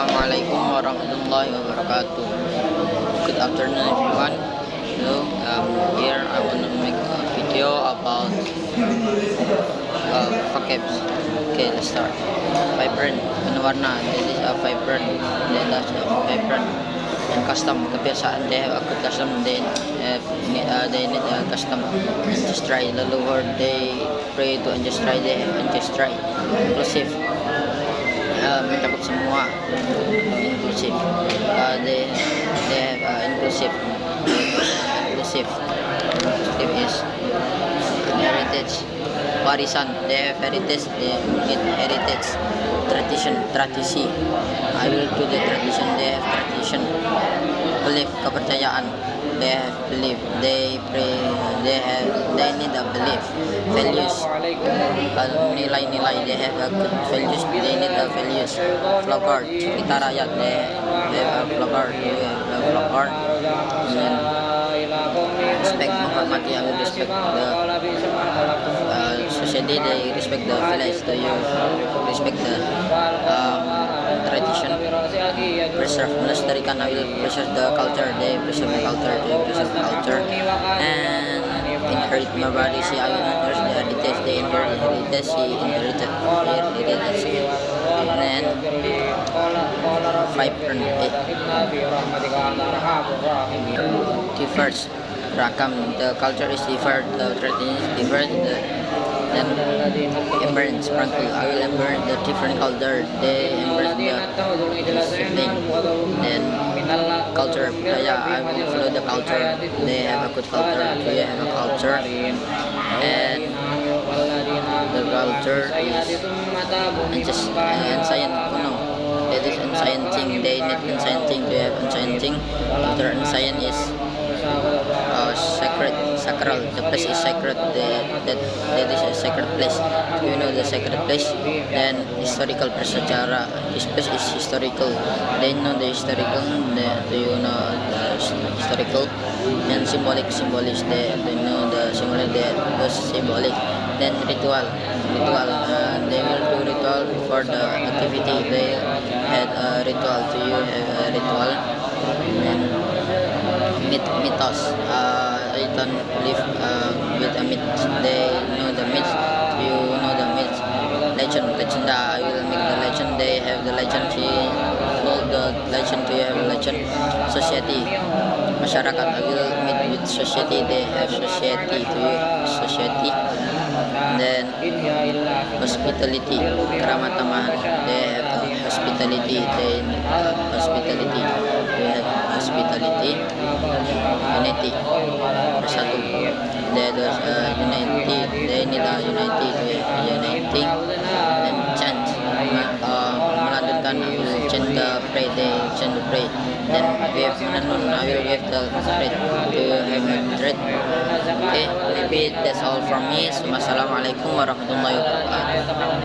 Assalamualaikum warahmatullahi wabarakatuh. Good afternoon, everyone. Hello, here I want to make a video about vocabs. Okay, let's start. Vibrant, warna. This is a vibrant. Then that's a vibrant. And custom, kebiasaan. They have a good custom. They need a custom. And just try. Lalu word they pray to and just try. They have and just try. Inclusive. Mencakup semua, inclusive. They have inclusive. Inclusive is heritage, warisan. They have heritage. They need heritage, tradisi. I will do the tradition. They have tradition. Belief, kepercayaan. They have belief. They pray. They need a belief. Values, nilai-nilai. They have a good values. They need a values. Flowcard, kita rakyat. They have a flowcard. Respect, menghormati. I will respect the society. They respect the village. Do you respect the tradition? Preserve, melestarikan. I will preserve the culture. They preserve the culture. They preserve the culture. And inherit memories. I will inherit the heritage. They inherit heritage. He inherited heritage. And then vibrant. Diverse, rakam. The culture is different. The tradition is different. Then embrace, sprinkle. I will embrace the different culture. They embrace the discipline. Then culture, I will follow the culture. They have a good culture. We have a culture. And the culture is ancient. It is ancient. They need ancient. We have ancient. Culture ancient is sacral. The place is sacred. That is a sacred place. You know the sacred place. Then historical, bersejarah. This place is historical. They know the historical. Do you know the historical? And symbolic. They know the symbolic. That was symbolic. Then ritual. They will do ritual before the activity. They had a ritual. Do you have a ritual? And mythos. I don't live with a myth. They know the myth. You know the myth. Legend. I will make the legend. They have the legend. She told the legend. Do you have a legend? Society. Masyarakat. I will meet with society. They have society. Do you have society? Then hospitality. Keramah tamahan. They have hospitality. They have hospitality. We have hospitality. Unity, bersatu. There was unity. They need a unity. Unity. And chant. Melantunkan. I will chant the pray. They chant the pray. Then we have menenun. I will give the thread. Do you have a thread? Okay, maybe that's all from me. Assalamualaikum warahmatullahi wabarakatuh.